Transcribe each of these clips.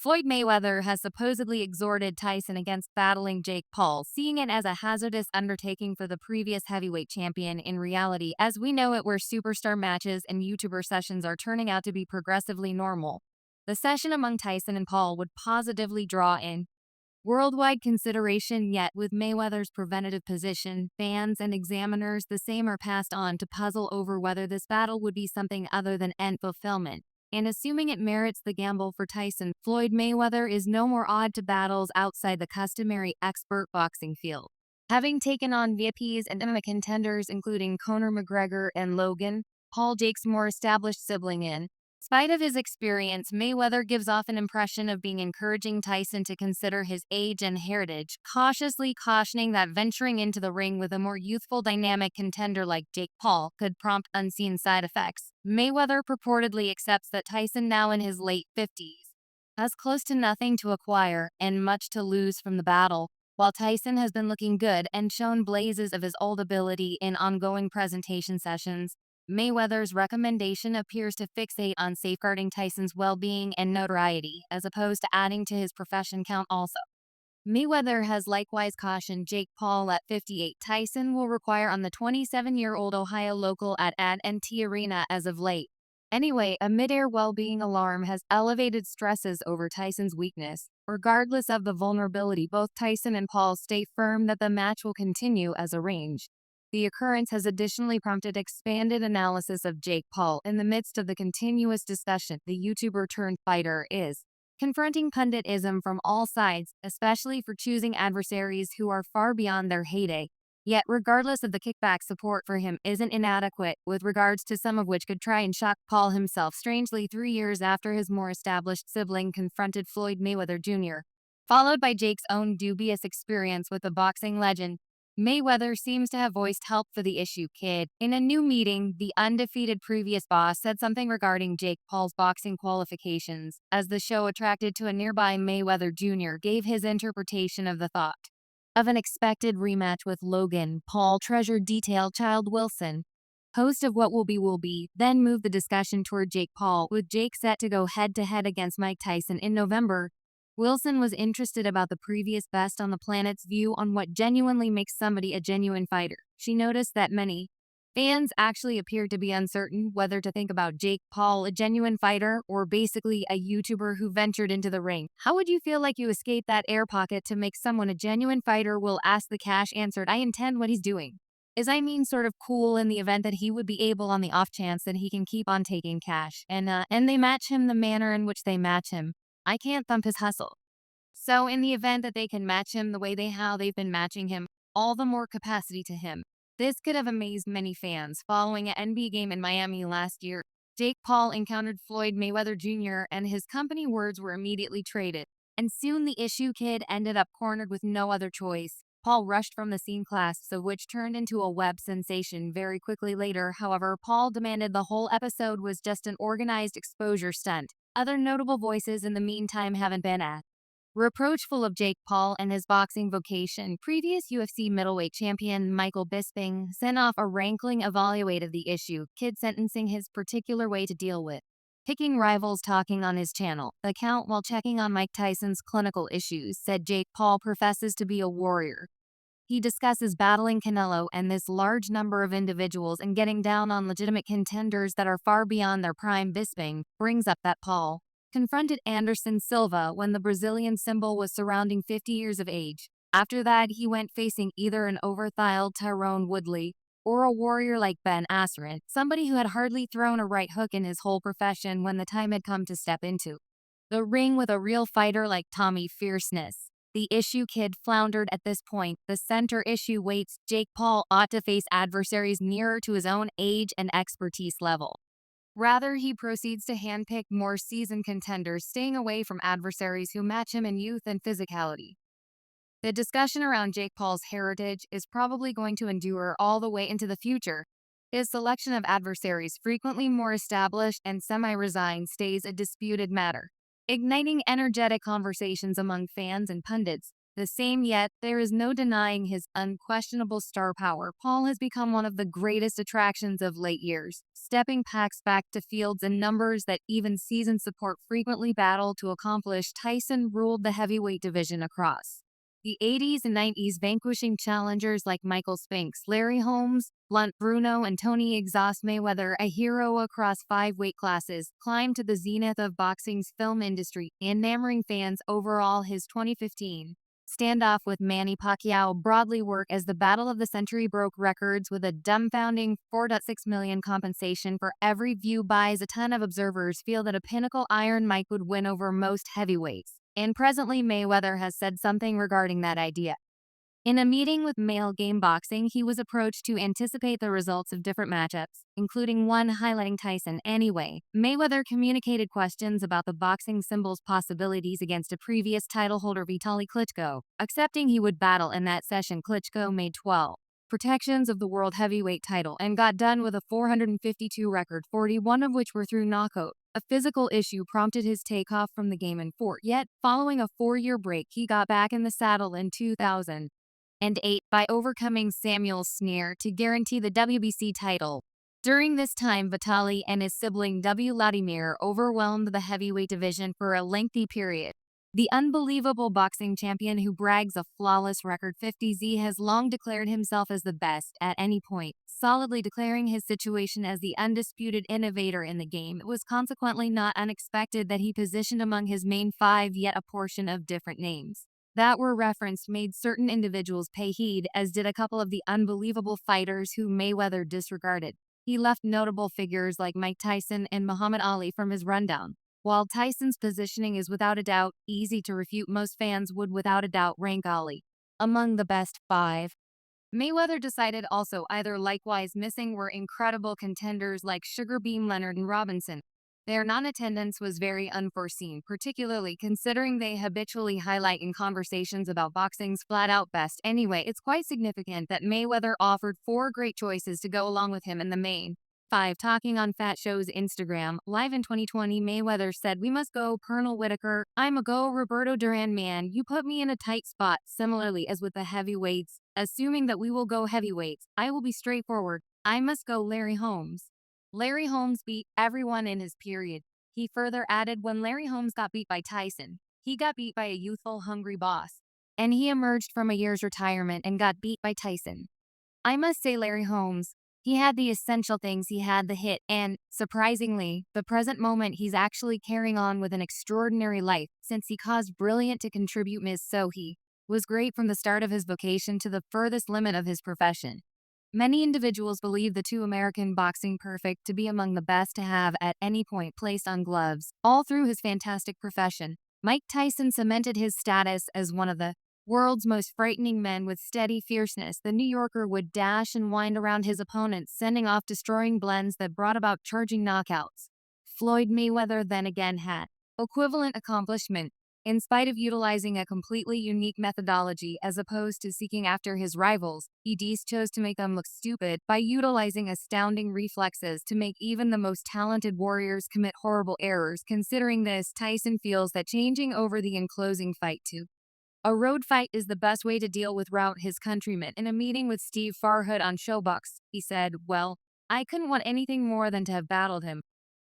Floyd Mayweather has supposedly exhorted Tyson against battling Jake Paul, seeing it as a hazardous undertaking for the previous heavyweight champion. In reality, as we know it, where superstar matches and YouTuber sessions are turning out to be progressively normal, the session among Tyson and Paul would positively draw in worldwide consideration. Yet, with Mayweather's preventative position, fans and examiners the same are passed on to puzzle over whether this battle would be something other than end fulfillment. And assuming it merits the gamble for Tyson, Floyd Mayweather is no more odd to battles outside the customary expert boxing field. Having taken on VIPs and MMA contenders including Conor McGregor and Logan, Paul, Jake's more established sibling, in spite of his experience, Mayweather gives off an impression of being encouraging Tyson to consider his age and heritage, cautiously cautioning that venturing into the ring with a more youthful, dynamic contender like Jake Paul could prompt unseen side effects. Mayweather purportedly accepts that Tyson, now in his late 50s, has close to nothing to acquire and much to lose from the battle, while Tyson has been looking good and shown blazes of his old ability in ongoing presentation sessions. Mayweather's recommendation appears to fixate on safeguarding Tyson's well-being and notoriety, as opposed to adding to his profession count also. Mayweather has likewise cautioned Jake Paul at 58 Tyson will require on the 27-year-old Ohio local at AT&T Arena as of late. Anyway, a mid-air well-being alarm has elevated stresses over Tyson's weakness. Regardless of the vulnerability, both Tyson and Paul stay firm that the match will continue as arranged. The occurrence has additionally prompted expanded analysis of Jake Paul. In the midst of the continuous discussion, the YouTuber turned fighter is confronting punditism from all sides, especially for choosing adversaries who are far beyond their heyday. Yet, regardless of the kickback, support for him isn't inadequate, with regards to some of which could try and shock Paul himself. Strangely, 3 years after his more established sibling confronted Floyd Mayweather Jr., followed by Jake's own dubious experience with the boxing legend, Mayweather seems to have voiced help for the issue kid. In a new meeting, the undefeated previous boss said something regarding Jake Paul's boxing qualifications, as the show, attracted to a nearby Mayweather Jr., gave his interpretation of the thought of an expected rematch with Logan Paul treasured detail child Wilson, host of What Will Be, then moved the discussion toward Jake Paul, with Jake set to go head-to-head against Mike Tyson in November. Wilson was interested about the previous best on the planet's view on what genuinely makes somebody a genuine fighter. She noticed that many fans actually appeared to be uncertain whether to think about Jake Paul a genuine fighter or basically a YouTuber who ventured into the ring. How would you feel like you escaped that air pocket to make someone a genuine fighter? Will Ask the Cash answered, I intend what he's doing is, I mean, sort of cool in the event that he would be able, on the off chance that he can keep on taking cash, and they match him the manner in which they match him. I can't thump his hustle. So in the event that they can match him the way how they've been matching him, all the more capacity to him. This could have amazed many fans. Following an NBA game in Miami last year, Jake Paul encountered Floyd Mayweather Jr. and his company words were immediately traded. And soon the issue kid ended up cornered with no other choice. Paul rushed from the scene, of which turned into a web sensation very quickly later. However, Paul demanded the whole episode was just an organized exposure stunt. Other notable voices in the meantime haven't been at reproachful of Jake Paul and his boxing vocation. Previous UFC middleweight champion Michael Bisping sent off a rankling evaluate of the issue, kid sentencing his particular way to deal with picking rivals. Talking on his channel account while checking on Mike Tyson's clinical issues, said Jake Paul professes to be a warrior. He discusses battling Canelo and this large number of individuals and getting down on legitimate contenders that are far beyond their prime. Bisping brings up that Paul confronted Anderson Silva when the Brazilian symbol was surrounding 50 years of age. After that, he went facing either an overthiled Tyrone Woodley or a warrior like Ben Askren, somebody who had hardly thrown a right hook in his whole profession when the time had come to step into the ring with a real fighter like Tommy Fierceness. The issue kid floundered at this point. The center issue waits. Jake Paul ought to face adversaries nearer to his own age and expertise level. Rather, he proceeds to handpick more seasoned contenders, staying away from adversaries who match him in youth and physicality. The discussion around Jake Paul's heritage is probably going to endure all the way into the future. His selection of adversaries, frequently more established and semi-resigned, stays a disputed matter, igniting energetic conversations among fans and pundits. the same, yet there is no denying his unquestionable star power. Paul has become one of the greatest attractions of late years, stepping packs back to fields and numbers that even seasoned support frequently battle to accomplish. Tyson ruled the heavyweight division across the 80s and 90s, vanquishing challengers like Michael Spinks, Larry Holmes, Blunt Bruno, and Tony Exhaust Mayweather, a hero across 5 weight classes, climbed to the zenith of boxing's film industry, enamoring fans. Overall, his 2015 standoff with Manny Pacquiao broadly worked as the battle of the century, broke records with a dumbfounding 4.6 million compensation for every view. Buys a ton of observers feel that a pinnacle Iron Mike would win over most heavyweights, and presently Mayweather has said something regarding that idea. In a meeting with Male Game Boxing, he was approached to anticipate the results of different matchups, including one highlighting Tyson. Anyway, Mayweather communicated questions about the boxing symbol's possibilities against a previous title holder, Vitaly Klitschko, accepting he would battle in that session. Klitschko made 12 protections of the world heavyweight title and got done with a 452 record, 41 of which were through knockout. A physical issue prompted his takeoff from the game in four. Yet, following a 4-year break, he got back in the saddle in 2008 by overcoming Samuel Sneer to guarantee the WBC title. During this time, Vitaly and his sibling Vladimir overwhelmed the heavyweight division for a lengthy period. The unbelievable boxing champion, who brags a flawless record 50Z, has long declared himself as the best at any point, solidly declaring his situation as the undisputed innovator in the game. It was consequently not unexpected that he positioned among his main 5 yet a portion of different names that were referenced made certain individuals pay heed, as did a couple of the unbelievable fighters who Mayweather disregarded. He left notable figures like Mike Tyson and Muhammad Ali from his rundown. While Tyson's positioning is without a doubt easy to refute, most fans would without a doubt rank Ali among the best 5. Mayweather decided also either. Likewise missing were incredible contenders like Sugar Beam Leonard and Robinson. Their non-attendance was very unforeseen, particularly considering they habitually highlight in conversations about boxing's flat-out best. Anyway, it's quite significant that Mayweather offered 4 great choices to go along with him in the main 5. Talking on Fat Show's Instagram Live in 2020, Mayweather said, "We must go Pernell Whitaker. I'm a go Roberto Duran man. You put me in a tight spot." Similarly as with the heavyweights, assuming that we will go heavyweights, I will be straightforward. I must go Larry Holmes. Larry Holmes beat everyone in his period. He further added, when Larry Holmes got beat by Tyson, he got beat by a youthful, hungry boss. And he emerged from a year's retirement and got beat by Tyson. I must say Larry Holmes, he had the essential things. He had the hit, and, surprisingly, the present moment he's actually carrying on with an extraordinary life, since he caused brilliant to contribute. So he was great from the start of his vocation to the furthest limit of his profession. Many individuals believe the 2 American boxing perfect to be among the best to have at any point placed on gloves. All through his fantastic profession, Mike Tyson cemented his status as one of the world's most frightening men with steady fierceness. The New Yorker would dash and wind around his opponents, sending off destroying blends that brought about charging knockouts. Floyd Mayweather then again had equivalent accomplishment. In spite of utilizing a completely unique methodology as opposed to seeking after his rivals, he chose to make them look stupid by utilizing astounding reflexes to make even the most talented warriors commit horrible errors. Considering this, Tyson feels that changing over the enclosing fight to a road fight is the best way to deal with rout his countrymen. In a meeting with Steve Farhood on Showbox, he said, "Well, I couldn't want anything more than to have battled him.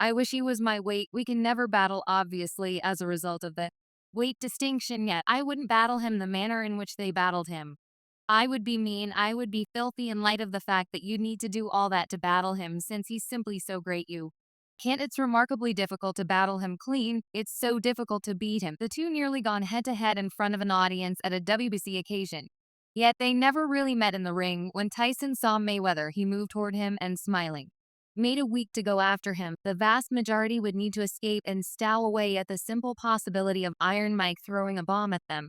I wish he was my weight. We can never battle, obviously, as a result of the weight distinction, yet I wouldn't battle him the manner in which they battled him. I would be mean, I would be filthy in light of the fact that you need to do all that to battle him, since he's simply so great. You can't. It's remarkably difficult to battle him clean. It's so difficult to beat him." The 2 nearly gone head-to-head in front of an audience at a WBC occasion. Yet they never really met in the ring. When Tyson saw Mayweather, he moved toward him and, smiling, made a week to go after him. The vast majority would need to escape and stow away at the simple possibility of Iron Mike throwing a bomb at them.